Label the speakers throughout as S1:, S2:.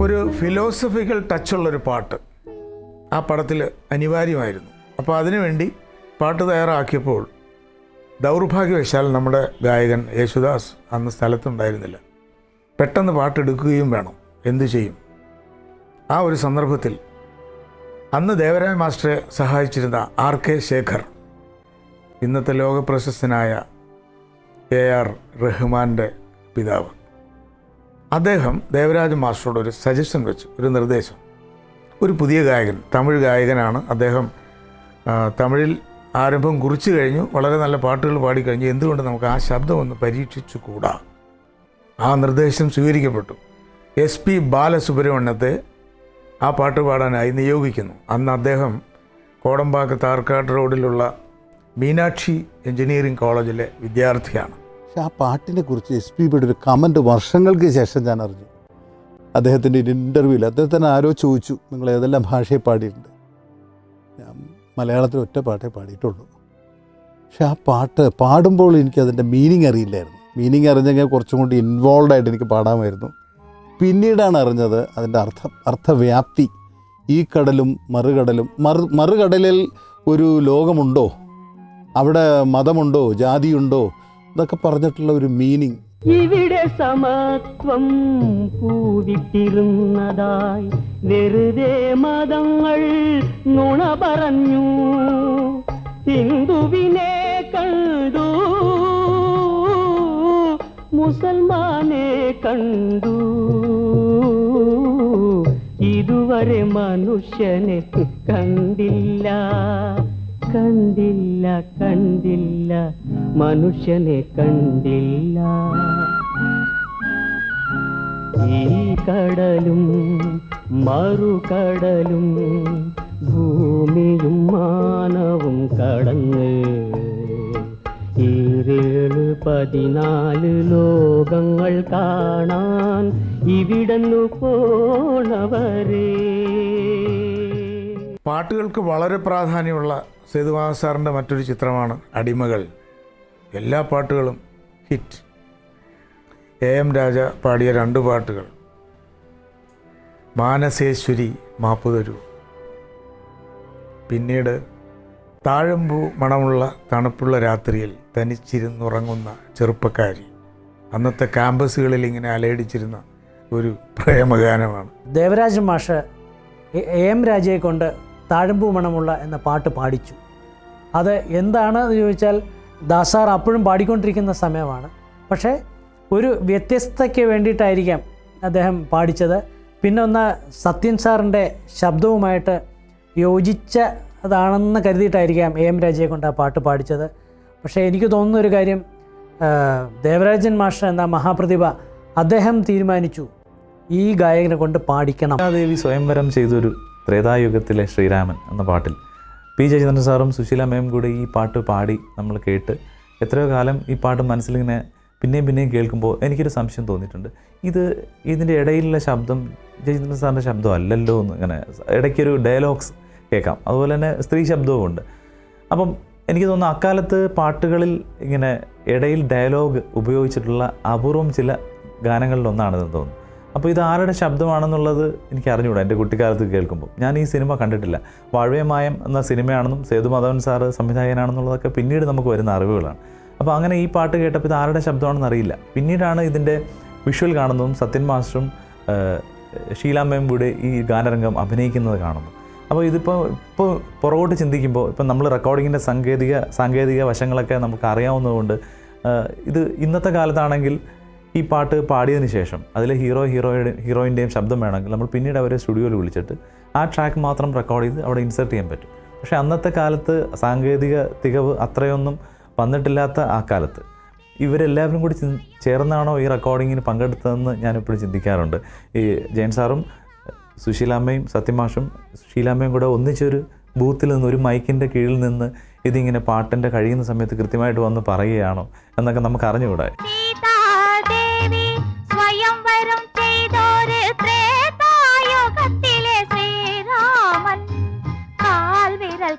S1: ഒരു ഫിലോസഫിക്കൽ ടച്ചുള്ളൊരു പാട്ട് ആ പടത്തിൽ അനിവാര്യമായിരുന്നു. അപ്പോൾ അതിനുവേണ്ടി പാട്ട് തയ്യാറാക്കിയപ്പോൾ ദൗർഭാഗ്യവശാൽ നമ്മുടെ ഗായകൻ യേശുദാസ് അന്ന് സ്ഥലത്തുണ്ടായിരുന്നില്ല. പെട്ടെന്ന് പാട്ടെടുക്കുകയും വേണം, എന്തു ചെയ്യും? ആ ഒരു സന്ദർഭത്തിൽ അന്ന് ദേവരായ മാസ്റ്ററെ സഹായിച്ചിരുന്ന RK ശേഖർ, ഇന്നത്തെ ലോകപ്രശസ്തനായ AR റഹ്മാൻ്റെ പിതാവ്, അദ്ദേഹം ദേവരാജ മാസ്റ്ററോട് ഒരു സജഷൻ വെച്ചു, ഒരു നിർദ്ദേശം. ഒരു പുതിയ ഗായകൻ, തമിഴ് ഗായകനാണ് അദ്ദേഹം, തമിഴിൽ ആരംഭം കുറിച്ചു കഴിഞ്ഞു, വളരെ നല്ല പാട്ടുകൾ പാടിക്കഴിഞ്ഞു, എന്തുകൊണ്ട് നമുക്ക് ആ ശബ്ദം ഒന്ന് പരീക്ഷിച്ചു കൂടാ? ആ നിർദ്ദേശം സ്വീകരിക്കപ്പെട്ടു. SP ബാലസുബ്രഹ്മണ്യത്തെ ആ പാട്ട് പാടാനായി നിയോഗിക്കുന്നു. അന്ന് അദ്ദേഹം കോടമ്പാക്കത്ത് ആർക്കാട് റോഡിലുള്ള മീനാക്ഷി എഞ്ചിനീയറിംഗ് കോളേജിലെ വിദ്യാർത്ഥിയാണ്.
S2: പക്ഷെ ആ പാട്ടിനെ കുറിച്ച് SPBയുടെ ഒരു കമൻറ്റ് വർഷങ്ങൾക്ക് ശേഷം ഞാൻ അറിഞ്ഞു. അദ്ദേഹത്തിൻ്റെ ഒരു ഇൻ്റർവ്യൂവിൽ അദ്ദേഹത്തിന് ആരോ ചോദിച്ചു, നിങ്ങൾ ഏതെല്ലാം ഭാഷയിൽ പാടിയിട്ടുണ്ട്? ഞാൻ മലയാളത്തിൽ ഒറ്റ പാട്ടേ പാടിയിട്ടുള്ളൂ. പക്ഷെ ആ പാട്ട് പാടുമ്പോൾ എനിക്കതിൻ്റെ മീനിങ് അറിയില്ലായിരുന്നു. മീനിങ് അറിഞ്ഞെങ്കിൽ കുറച്ചും കൂടി ഇൻവോൾവ് ആയിട്ട് എനിക്ക് പാടാമായിരുന്നു. പിന്നീടാണ് അറിഞ്ഞത് അതിൻ്റെ അർത്ഥവ്യാപ്തി. ഈ കടലും മറുകടലും, മറുകടലിൽ ഒരു ലോകമുണ്ടോ, അവിടെ മതമുണ്ടോ, ജാതിയുണ്ടോ എന്നൊക്കെ പറഞ്ഞിട്ടുള്ള ഒരു മീനിങ്.
S3: ഇവിടെ സമത്വം പൂവിട്ടിരുന്നതായി വെറുതെ മതങ്ങൾ നുണ പറഞ്ഞു. ഹിന്ദുവിനെ കണ്ടു, മുസൽമാനെ കണ്ടു, ഇതുവരെ മനുഷ്യനെ കണ്ടില്ല, കണ്ടില്ല, കണ്ടില്ല, മനുഷ്യനെ കണ്ടില്ല. ഈ കടലും മറുകടലും ഭൂമിയും മാനവും കടന്ന് 14 ലോകങ്ങൾ കാണാൻ ഇവിടുന്നു പോണവരേ.
S1: പാട്ടുകൾക്ക് വളരെ പ്രാധാന്യമുള്ള സേതുമാധവൻ സാറിൻ്റെ മറ്റൊരു ചിത്രമാണ് അടിമകൾ. എല്ലാ പാട്ടുകളും ഹിറ്റ്. AM രാജ പാടിയ 2 പാട്ടുകൾ, മാനസേശ്വരി മാപ്പുതരൂ, പിന്നീട് താഴമ്പൂ മണമുള്ള തണുപ്പുള്ള രാത്രിയിൽ തനിച്ചിരുന്നുറങ്ങുന്ന ചെറുപ്പക്കാരി. അന്നത്തെ ക്യാമ്പസുകളിൽ ഇങ്ങനെ അലയടിച്ചിരുന്ന ഒരു പ്രേമഗാനമാണ്.
S4: ദേവരാജൻ മാഷ് AM രാജയെ കൊണ്ട് താഴമ്പൂ മണമുള്ള എന്ന പാട്ട് പാടിച്ചു. അത് എന്താണെന്ന് ചോദിച്ചാൽ ദാസാർ അപ്പോഴും പാടിക്കൊണ്ടിരിക്കുന്ന സമയമാണ്. പക്ഷേ ഒരു വ്യത്യസ്തതയ്ക്ക് വേണ്ടിയിട്ടായിരിക്കാം അദ്ദേഹം പാടിച്ചത്. പിന്നെ ഒന്ന് സത്യൻ സാറിൻ്റെ ശബ്ദവുമായിട്ട് യോജിച്ചതാണെന്ന് കരുതിയിട്ടായിരിക്കാം AM രാജയെ കൊണ്ട് ആ പാട്ട് പാടിച്ചത്. പക്ഷേ എനിക്ക് തോന്നുന്നൊരു കാര്യം, ദേവരാജൻ മാസ്റ്റർ എന്ന മഹാപ്രതിഭ അദ്ദേഹം തീരുമാനിച്ചു ഈ ഗായകനെ കൊണ്ട് പാടിക്കണം.
S5: ദേവി സ്വയംവരം ചെയ്തൊരു ത്രേതായുഗത്തിലെ ശ്രീരാമൻ എന്ന പാട്ടിൽ P. ജയചന്ദ്രൻ സാറും സുശീല മേം കൂടി ഈ പാട്ട് പാടി നമ്മൾ കേട്ട് എത്രയോ കാലം ഈ പാട്ട് മനസ്സിലിങ്ങനെ പിന്നെയും കേൾക്കുമ്പോൾ എനിക്കൊരു സംശയം തോന്നിയിട്ടുണ്ട്. ഇതിൻ്റെ ഇടയിലുള്ള ശബ്ദം ജയചന്ദ്രൻ സാറിൻ്റെ ശബ്ദം അല്ലല്ലോ എന്ന്. ഇങ്ങനെ ഇടയ്ക്കൊരു ഡയലോഗ്സ് കേൾക്കാം, അതുപോലെ തന്നെ സ്ത്രീ ശബ്ദവും ഉണ്ട്. അപ്പം എനിക്ക് തോന്നുന്നു അക്കാലത്ത് പാട്ടുകളിൽ ഇങ്ങനെ ഇടയിൽ ഡയലോഗ് ഉപയോഗിച്ചിട്ടുള്ള അപൂർവം ചില ഗാനങ്ങളിലൊന്നാണെന്ന് തോന്നുന്നു. അപ്പോൾ ഇത് ആരുടെ ശബ്ദമാണെന്നുള്ളത് എനിക്ക് അറിഞ്ഞുകൂടാ. എൻ്റെ കുട്ടിക്കാലത്ത് കേൾക്കുമ്പോൾ ഞാൻ ഈ സിനിമ കണ്ടിട്ടില്ല. വാഴവ്യമായം എന്ന സിനിമയാണെന്നും സേതുമാധവൻ സാറ് സംവിധായകനാണെന്നുള്ളതൊക്കെ പിന്നീട് നമുക്ക് വരുന്ന അറിവുകളാണ്. അപ്പോൾ അങ്ങനെ ഈ പാട്ട് കേട്ടപ്പോൾ ഇത് ആരുടെ ശബ്ദമാണെന്ന് അറിയില്ല. പിന്നീടാണ് ഇതിൻ്റെ വിഷ്വൽ കാണുന്നതും സത്യൻ മാസ്റ്ററും ഷീലാമ്മയും കൂടെ ഈ ഗാനരംഗം അഭിനയിക്കുന്നത് കാണുന്നു. അപ്പോൾ ഇപ്പോൾ പുറകോട്ട് ചിന്തിക്കുമ്പോൾ ഇപ്പം നമ്മൾ റെക്കോർഡിങ്ങിൻ്റെ സാങ്കേതിക വശങ്ങളൊക്കെ നമുക്ക് അറിയാവുന്നതുകൊണ്ട് ഇത് ഇന്നത്തെ കാലത്താണെങ്കിൽ ഈ പാട്ട് പാടിയതിന് ശേഷം അതിലെ ഹീറോയിൻ്റെയും ശബ്ദം വേണമെങ്കിൽ നമ്മൾ പിന്നീട് അവരെ സ്റ്റുഡിയോയിൽ വിളിച്ചിട്ട് ആ ട്രാക്ക് മാത്രം റെക്കോർഡ് ചെയ്ത് അവിടെ ഇൻസേർട്ട് ചെയ്യാൻ പറ്റും. പക്ഷേ അന്നത്തെ കാലത്ത് സാങ്കേതിക തികവ് അത്രയൊന്നും വന്നിട്ടില്ലാത്ത ആ കാലത്ത് ഇവരെല്ലാവരും കൂടി ചേർന്നാണോ ഈ റെക്കോർഡിങ്ങിന് പങ്കെടുത്തതെന്ന് ഞാനിപ്പോഴും ചിന്തിക്കാറുണ്ട്. ഈ ജയൻ സാറും സുശീലാമ്മയും സത്യമാഷും ഷീലാമ്മയും കൂടെ ഒന്നിച്ചൊരു ബൂത്തിൽ നിന്ന്, ഒരു മൈക്കിൻ്റെ കീഴിൽ നിന്ന് ഇതിങ്ങനെ പാട്ടിൻ്റെ കഴിയുന്ന സമയത്ത് കൃത്യമായിട്ട് വന്ന് പറയുകയാണോ എന്നൊക്കെ നമുക്ക് അറിഞ്ഞുകൂടാ.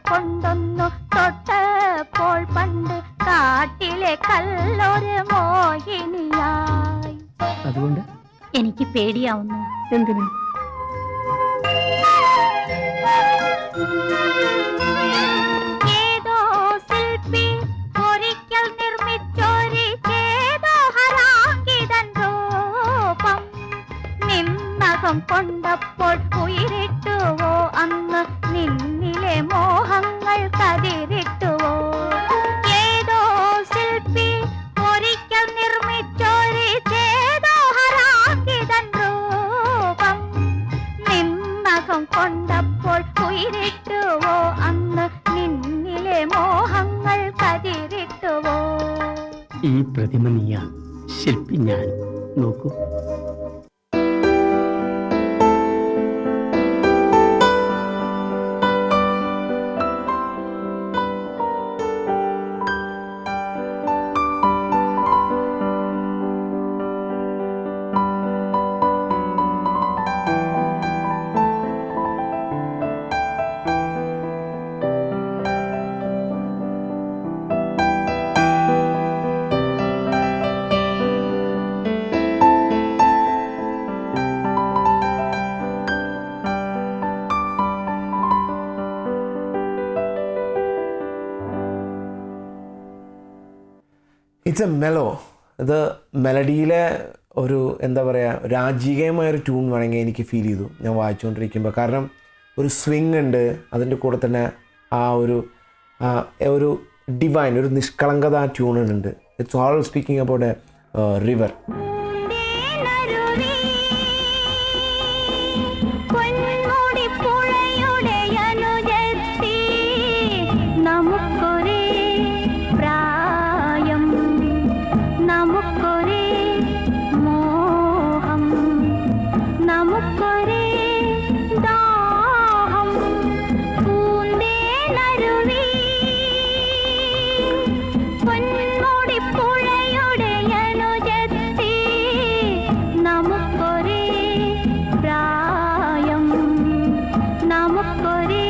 S6: കൊണ്ടൊന്നു തൊട്ടപ്പോൾ പണ്ട് കാട്ടിലെ കല്ലൊരു മോഹിനിയായി.
S3: അതുകൊണ്ട്
S6: എനിക്ക് പേടിയാവുന്നു.
S3: എന്തിന്?
S6: നിന്നകം കൊണ്ടപ്പോൾ ഉയിരിട്ടുവോ അന്ന് നിന്നിലെ മോഹങ്ങൾ കതിരിട്ടുവോ ഏതോ ശില്പി ഒരിക്കൽ നിർമ്മിച്ചൊരു ചേതോഹരാക്കിതൻ രൂപം നിന്നകം കൊണ്ടപ്പോൾ ഉയിരിട്ടുവോ അന്ന് നിന്നിലെ മോഹങ്ങൾ കതിരിട്ടുവോ.
S3: ഈ പ്രതിമ നീയാ, ശില്പി ഞാൻ. നോക്കൂ.
S7: It's A mellow. ഇത് മെലഡിയിലെ ഒരു എന്താ പറയുക, രാജകീയമായൊരു ട്യൂൺ വേണമെങ്കിൽ എനിക്ക് ഫീൽ ചെയ്തു ഞാൻ വായിച്ചുകൊണ്ടിരിക്കുമ്പോൾ. കാരണം ഒരു സ്വിങ് ഉണ്ട്, അതിൻ്റെ കൂടെ തന്നെ ആ ഒരു ഡിവൈൻ, ഒരു നിഷ്കളങ്കത ആ ട്യൂണിനുണ്ട്. It's all speaking about a river.
S6: നമുക്കൊരേ